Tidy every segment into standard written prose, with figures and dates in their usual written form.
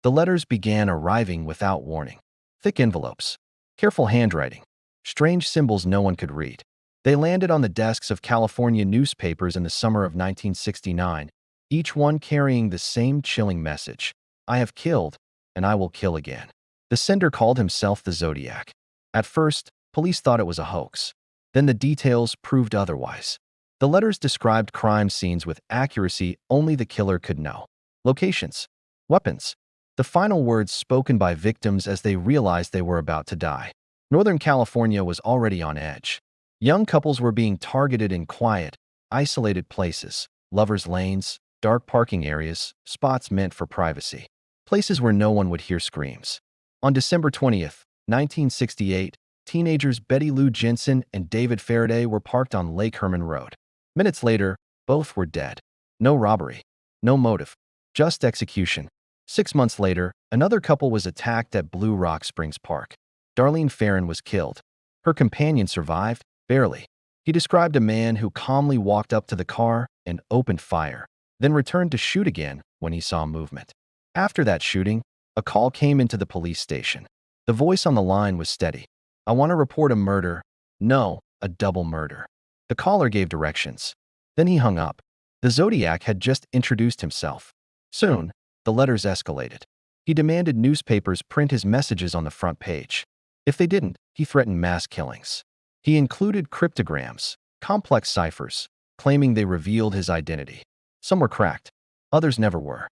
The letters began arriving without warning. Thick envelopes, careful handwriting, strange symbols no one could read. They landed on the desks of California newspapers in the summer of 1969, each one carrying the same chilling message: I have killed, and I will kill again. The sender called himself the Zodiac. At first, police thought it was a hoax. Then the details proved otherwise. The letters described crime scenes with accuracy only the killer could know. Locations, weapons, the final words spoken by victims as they realized they were about to die. Northern California was already on edge. Young couples were being targeted in quiet, isolated places, lovers' lanes, dark parking areas, spots meant for privacy, places where no one would hear screams. On December 20th, 1968, teenagers Betty Lou Jensen and David Faraday were parked on Lake Herman Road. Minutes later, both were dead. No robbery, no motive, just execution. 6 months later, another couple was attacked at Blue Rock Springs Park. Darlene Ferrin was killed. Her companion survived, barely. He described a man who calmly walked up to the car and opened fire, then returned to shoot again when he saw movement. After that shooting, a call came into the police station. The voice on the line was steady. I want to report a murder. No, a double murder. The caller gave directions. Then he hung up. The Zodiac had just introduced himself. Soon, the letters escalated. He demanded newspapers print his messages on the front page. If they didn't, he threatened mass killings. He included cryptograms, complex ciphers, claiming they revealed his identity. Some were cracked, others never were.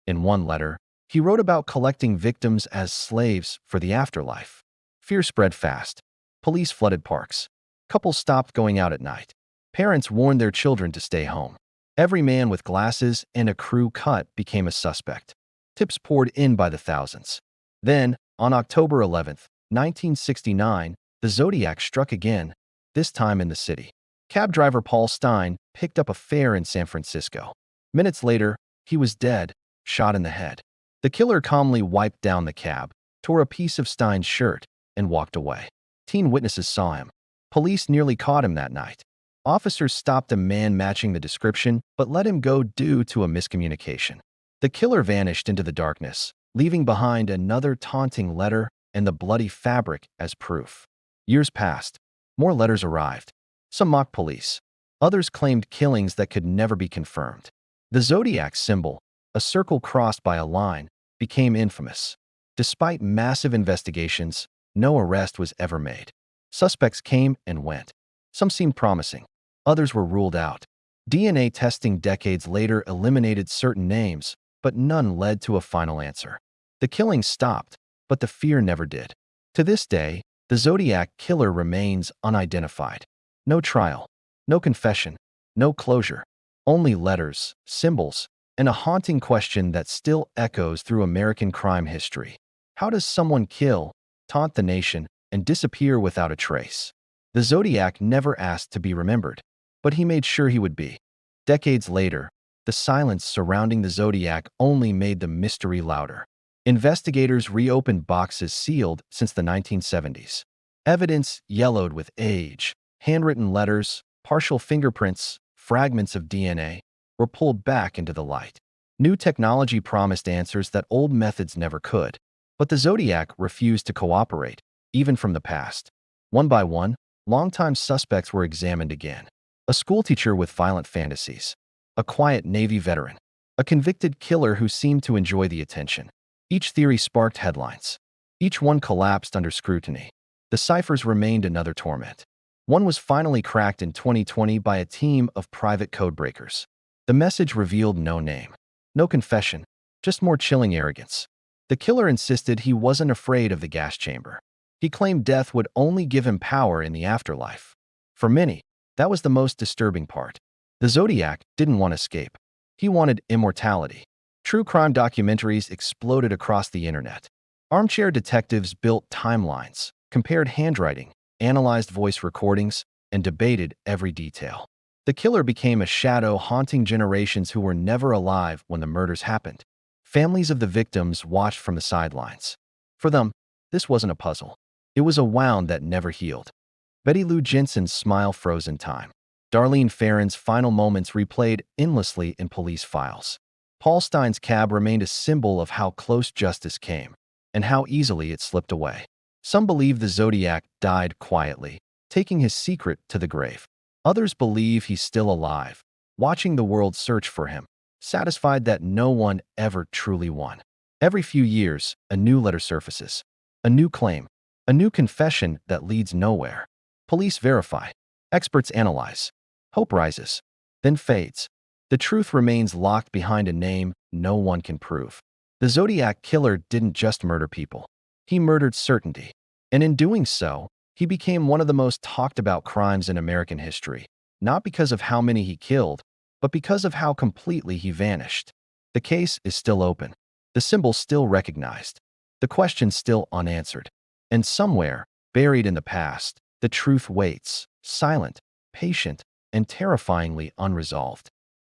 In one letter, he wrote about collecting victims as slaves for the afterlife. Fear spread fast. Police flooded parks. Couples stopped going out at night. Parents warned their children to stay home. Every man with glasses and a crew cut became a suspect. Tips poured in by the thousands. Then, on October 11th, 1969, the Zodiac struck again, this time in the city. Cab driver Paul Stein picked up a fare in San Francisco. Minutes later, he was dead, shot in the head. The killer calmly wiped down the cab, tore a piece of Stein's shirt, and walked away. Teen witnesses saw him. Police nearly caught him that night. Officers stopped a man matching the description, but let him go due to a miscommunication. The killer vanished into the darkness, leaving behind another taunting letter and the bloody fabric as proof. Years passed. More letters arrived. Some mocked police. Others claimed killings that could never be confirmed. The Zodiac symbol, a circle crossed by a line, became infamous. Despite massive investigations, no arrest was ever made. Suspects came and went. Some seemed promising. Others were ruled out. DNA testing decades later eliminated certain names, but none led to a final answer. The killings stopped, but the fear never did. To this day, the Zodiac killer remains unidentified. No trial, no confession, no closure. Only letters, symbols, and a haunting question that still echoes through American crime history. How does someone kill, taunt the nation, and disappear without a trace? The Zodiac never asked to be remembered, but he made sure he would be. Decades later, the silence surrounding the Zodiac only made the mystery louder. Investigators reopened boxes sealed since the 1970s. Evidence yellowed with age. Handwritten letters, partial fingerprints, fragments of DNA were pulled back into the light. New technology promised answers that old methods never could, but the Zodiac refused to cooperate, even from the past. One by one, longtime suspects were examined again. A schoolteacher with violent fantasies, a quiet Navy veteran, a convicted killer who seemed to enjoy the attention. Each theory sparked headlines. Each one collapsed under scrutiny. The ciphers remained another torment. One was finally cracked in 2020 by a team of private codebreakers. The message revealed no name, no confession, just more chilling arrogance. The killer insisted he wasn't afraid of the gas chamber. He claimed death would only give him power in the afterlife. For many, that was the most disturbing part. The Zodiac didn't want escape. He wanted immortality. True crime documentaries exploded across the internet. Armchair detectives built timelines, compared handwriting, analyzed voice recordings, and debated every detail. The killer became a shadow haunting generations who were never alive when the murders happened. Families of the victims watched from the sidelines. For them, this wasn't a puzzle. It was a wound that never healed. Betty Lou Jensen's smile froze in time. Darlene Ferrin's final moments replayed endlessly in police files. Paul Stein's cab remained a symbol of how close justice came and how easily it slipped away. Some believe the Zodiac died quietly, taking his secret to the grave. Others believe he's still alive, watching the world search for him, satisfied that no one ever truly won. Every few years, a new letter surfaces, a new claim, a new confession that leads nowhere. Police verify, experts analyze. Hope rises, then fades. The truth remains locked behind a name no one can prove. The Zodiac Killer didn't just murder people. He murdered certainty. And in doing so, he became one of the most talked about crimes in American history, not because of how many he killed, but because of how completely he vanished. The case is still open, the symbol still recognized, the question still unanswered. And somewhere, buried in the past, the truth waits, silent, patient, and terrifyingly unresolved.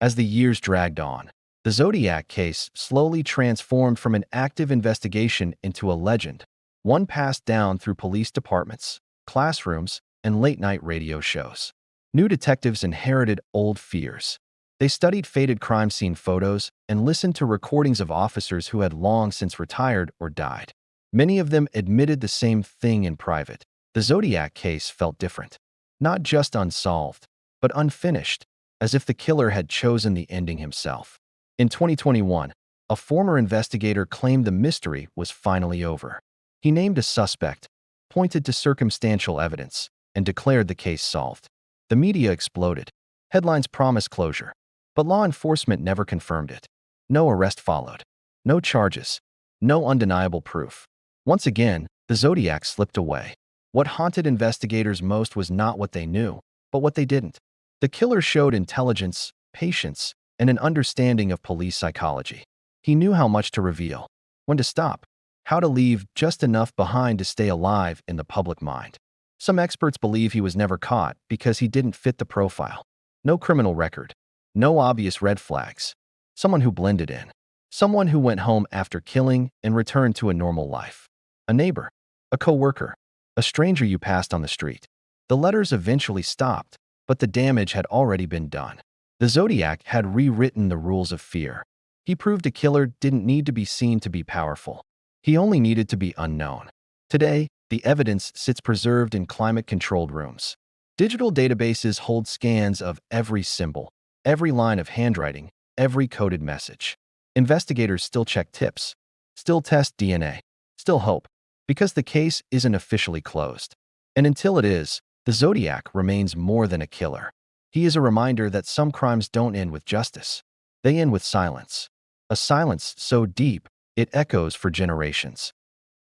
As the years dragged on, the Zodiac case slowly transformed from an active investigation into a legend, one passed down through police departments, classrooms, and late-night radio shows. New detectives inherited old fears. They studied faded crime scene photos and listened to recordings of officers who had long since retired or died. Many of them admitted the same thing in private. The Zodiac case felt different. Not just unsolved, but unfinished, as if the killer had chosen the ending himself. In 2021, a former investigator claimed the mystery was finally over. He named a suspect, pointed to circumstantial evidence, and declared the case solved. The media exploded. Headlines promised closure, but law enforcement never confirmed it. No arrest followed. No charges. No undeniable proof. Once again, the Zodiac slipped away. What haunted investigators most was not what they knew, but what they didn't. The killer showed intelligence, patience, and an understanding of police psychology. He knew how much to reveal, when to stop, how to leave just enough behind to stay alive in the public mind. Some experts believe he was never caught because he didn't fit the profile. No criminal record, no obvious red flags. Someone who blended in. Someone who went home after killing and returned to a normal life. A neighbor, a co-worker, a stranger you passed on the street. The letters eventually stopped, but the damage had already been done. The Zodiac had rewritten the rules of fear. He proved a killer didn't need to be seen to be powerful. He only needed to be unknown. Today, the evidence sits preserved in climate-controlled rooms. Digital databases hold scans of every symbol, every line of handwriting, every coded message. Investigators still check tips, still test DNA, still hope, because the case isn't officially closed. And until it is, the Zodiac remains more than a killer. He is a reminder that some crimes don't end with justice. They end with silence. A silence so deep, it echoes for generations.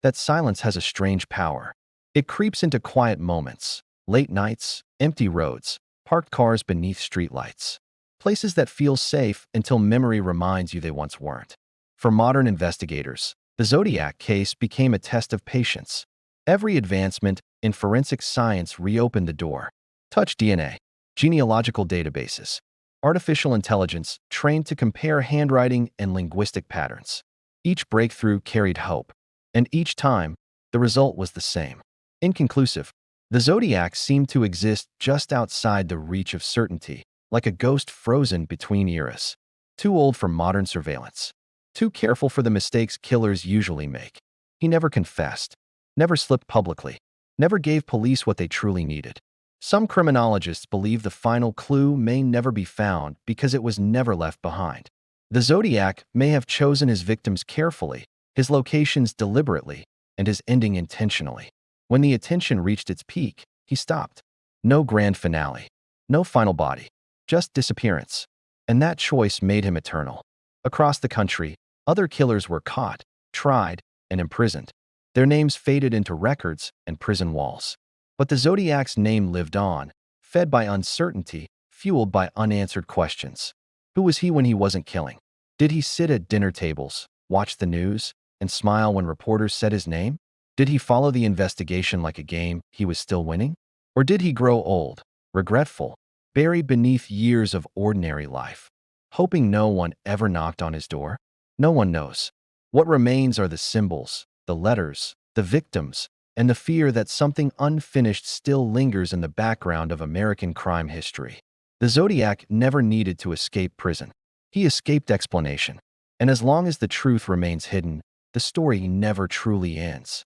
That silence has a strange power. It creeps into quiet moments, late nights, empty roads, parked cars beneath streetlights. Places that feel safe until memory reminds you they once weren't. For modern investigators, the Zodiac case became a test of patience. Every advancement in forensic science reopened the door. Touch DNA, genealogical databases, artificial intelligence trained to compare handwriting and linguistic patterns. Each breakthrough carried hope, and each time, the result was the same. Inconclusive. The Zodiac seemed to exist just outside the reach of certainty, like a ghost frozen between eras. Too old for modern surveillance. Too careful for the mistakes killers usually make. He never confessed, never slipped publicly, never gave police what they truly needed. Some criminologists believe the final clue may never be found because it was never left behind. The Zodiac may have chosen his victims carefully, his locations deliberately, and his ending intentionally. When the attention reached its peak, he stopped. No grand finale, no final body, just disappearance. And that choice made him eternal. Across the country, other killers were caught, tried, and imprisoned. Their names faded into records and prison walls. But the Zodiac's name lived on, fed by uncertainty, fueled by unanswered questions. Who was he when he wasn't killing? Did he sit at dinner tables, watch the news, and smile when reporters said his name? Did he follow the investigation like a game he was still winning? Or did he grow old, regretful, buried beneath years of ordinary life, hoping no one ever knocked on his door? No one knows. What remains are the symbols, the letters, the victims, and the fear that something unfinished still lingers in the background of American crime history. The Zodiac never needed to escape prison. He escaped explanation. And as long as the truth remains hidden, the story never truly ends.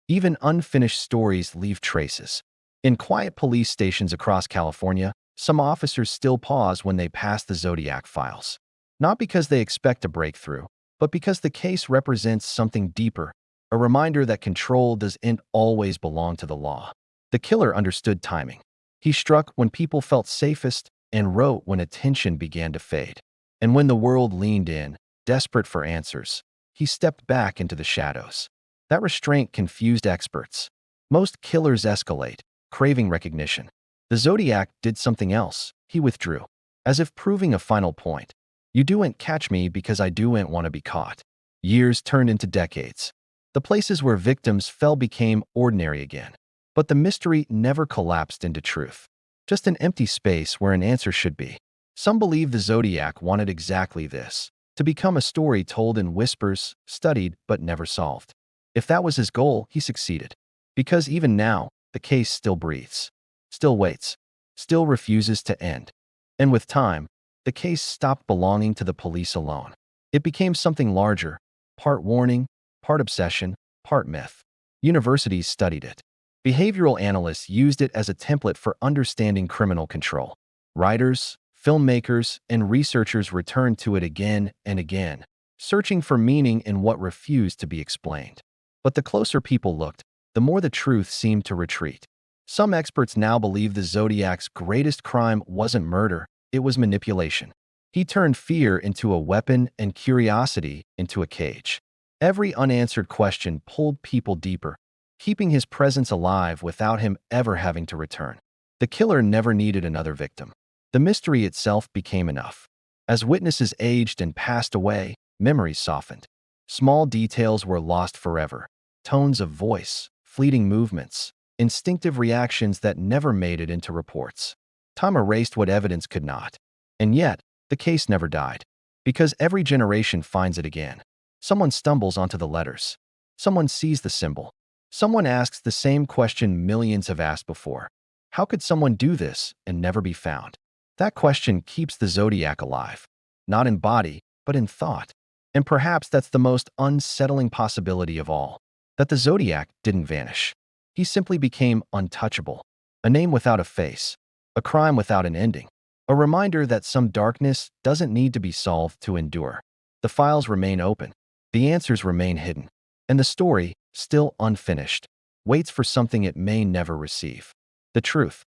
Even unfinished stories leave traces. In quiet police stations across California, some officers still pause when they pass the Zodiac files. Not because they expect a breakthrough, but because the case represents something deeper, a reminder that control doesn't always belong to the law. The killer understood timing. He struck when people felt safest and wrote when attention began to fade. And when the world leaned in, desperate for answers, he stepped back into the shadows. That restraint confused experts. Most killers escalate, craving recognition. The Zodiac did something else. He withdrew, as if proving a final point. You do'n't catch me because I do'n't want to be caught. Years turned into decades. The places where victims fell became ordinary again. But the mystery never collapsed into truth. Just an empty space where an answer should be. Some believe the Zodiac wanted exactly this, to become a story told in whispers, studied but never solved. If that was his goal, he succeeded. Because even now, the case still breathes, still waits, still refuses to end. And with time, the case stopped belonging to the police alone. It became something larger, part warning, part obsession, part myth. Universities studied it. Behavioral analysts used it as a template for understanding criminal control. Writers, filmmakers, and researchers returned to it again and again, searching for meaning in what refused to be explained. But the closer people looked, the more the truth seemed to retreat. Some experts now believe the Zodiac's greatest crime wasn't murder, it was manipulation. He turned fear into a weapon and curiosity into a cage. Every unanswered question pulled people deeper, keeping his presence alive without him ever having to return. The killer never needed another victim. The mystery itself became enough. As witnesses aged and passed away, memories softened. Small details were lost forever. Tones of voice, fleeting movements, instinctive reactions that never made it into reports. Time erased what evidence could not. And yet, the case never died. Because every generation finds it again. Someone stumbles onto the letters. Someone sees the symbol. Someone asks the same question millions have asked before. How could someone do this and never be found? That question keeps the Zodiac alive. Not in body, but in thought. And perhaps that's the most unsettling possibility of all. That the Zodiac didn't vanish. He simply became untouchable. A name without a face. A crime without an ending. A reminder that some darkness doesn't need to be solved to endure. The files remain open. The answers remain hidden. And the story, still unfinished, waits for something it may never receive. The truth.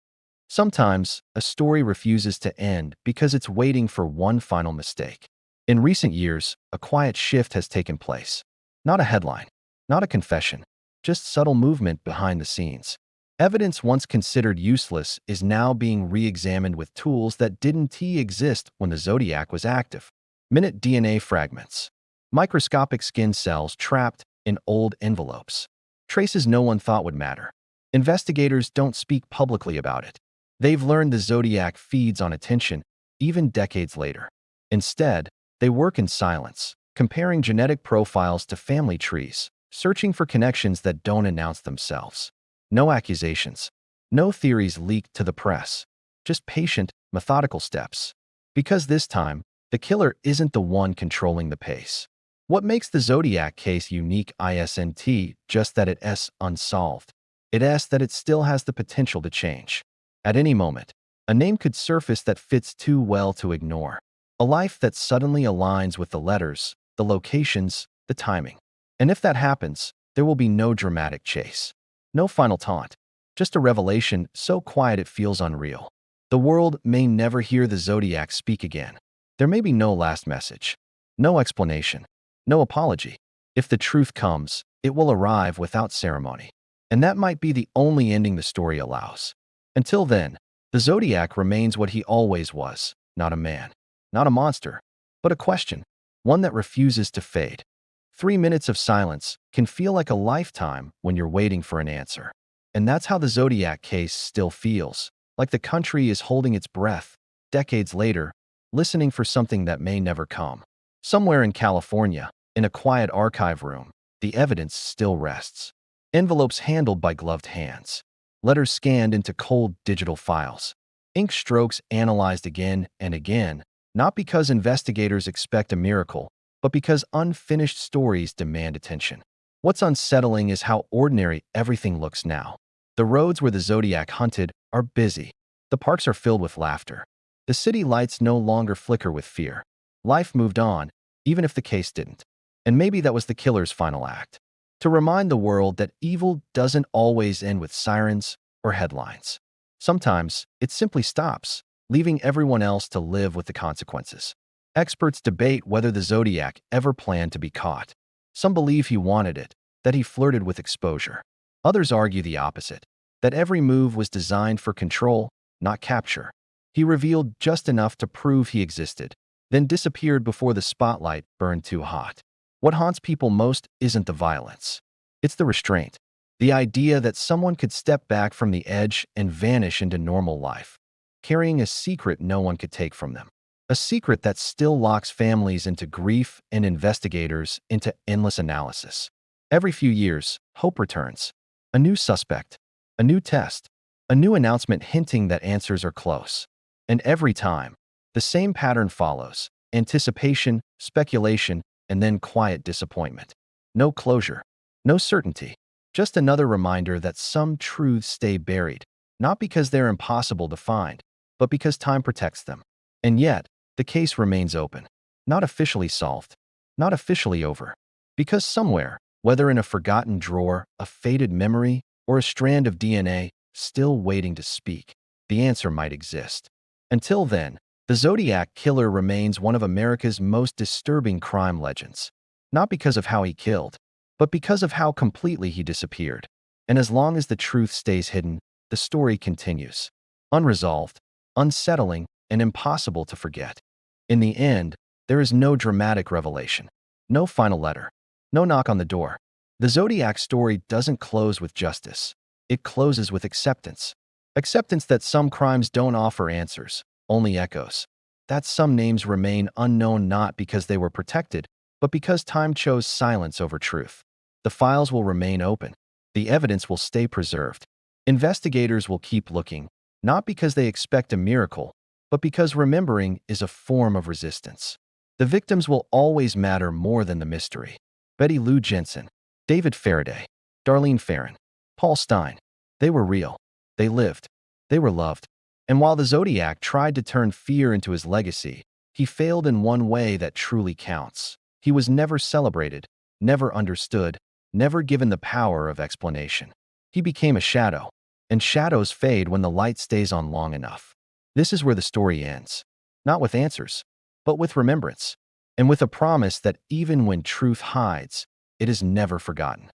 Sometimes, a story refuses to end because it's waiting for one final mistake. In recent years, a quiet shift has taken place. Not a headline, not a confession, just subtle movement behind the scenes. Evidence once considered useless is now being re-examined with tools that didn't exist when the Zodiac was active. Minute DNA fragments. Microscopic skin cells trapped in old envelopes. Traces no one thought would matter. Investigators don't speak publicly about it. They've learned the Zodiac feeds on attention, even decades later. Instead, they work in silence, comparing genetic profiles to family trees, searching for connections that don't announce themselves. No accusations. No theories leaked to the press. Just patient, methodical steps. Because this time, the killer isn't the one controlling the pace. What makes the Zodiac case unique isn't just that it's unsolved. It's that it still has the potential to change. At any moment, a name could surface that fits too well to ignore. A life that suddenly aligns with the letters, the locations, the timing. And if that happens, there will be no dramatic chase. No final taunt. Just a revelation so quiet it feels unreal. The world may never hear the Zodiac speak again. There may be no last message. No explanation. No apology. If the truth comes, it will arrive without ceremony. And that might be the only ending the story allows. Until then, the Zodiac remains what he always was, not a man, not a monster, but a question, one that refuses to fade. 3 minutes of silence can feel like a lifetime when you're waiting for an answer. And that's how the Zodiac case still feels, like the country is holding its breath, decades later, listening for something that may never come. Somewhere in California, in a quiet archive room, the evidence still rests. Envelopes handled by gloved hands. Letters scanned into cold digital files. Ink strokes analyzed again and again, not because investigators expect a miracle, but because unfinished stories demand attention. What's unsettling is how ordinary everything looks now. The roads where the Zodiac hunted are busy. The parks are filled with laughter. The city lights no longer flicker with fear. Life moved on, even if the case didn't. And maybe that was the killer's final act. To remind the world that evil doesn't always end with sirens or headlines. Sometimes it simply stops, leaving everyone else to live with the consequences. Experts debate whether the Zodiac ever planned to be caught. Some believe he wanted it, that he flirted with exposure. Others argue the opposite, that every move was designed for control, not capture. He revealed just enough to prove he existed, then disappeared before the spotlight burned too hot. What haunts people most isn't the violence. It's the restraint. The idea that someone could step back from the edge and vanish into normal life, carrying a secret no one could take from them. A secret that still locks families into grief and investigators into endless analysis. Every few years, hope returns. A new suspect, a new test, a new announcement hinting that answers are close. And every time, the same pattern follows: anticipation, speculation, and then quiet disappointment. No closure, no certainty, just another reminder that some truths stay buried, not because they're impossible to find, but because time protects them. And yet, the case remains open, not officially solved, not officially over, because somewhere, whether in a forgotten drawer, a faded memory, or a strand of DNA still waiting to speak, the answer might exist. Until then, the Zodiac Killer remains one of America's most disturbing crime legends, not because of how he killed, but because of how completely he disappeared. And as long as the truth stays hidden, the story continues. Unresolved, unsettling, and impossible to forget. In the end, there is no dramatic revelation, no final letter, no knock on the door. The Zodiac story doesn't close with justice. It closes with acceptance. Acceptance that some crimes don't offer answers, only echoes. That some names remain unknown not because they were protected, but because time chose silence over truth. The files will remain open. The evidence will stay preserved. Investigators will keep looking, not because they expect a miracle, but because remembering is a form of resistance. The victims will always matter more than the mystery. Betty Lou Jensen, David Faraday, Darlene Ferrin, Paul Stein. They were real. They lived. They were loved. And while the Zodiac tried to turn fear into his legacy, he failed in one way that truly counts. He was never celebrated, never understood, never given the power of explanation. He became a shadow, and shadows fade when the light stays on long enough. This is where the story ends. Not with answers, but with remembrance, and with a promise that even when truth hides, it is never forgotten.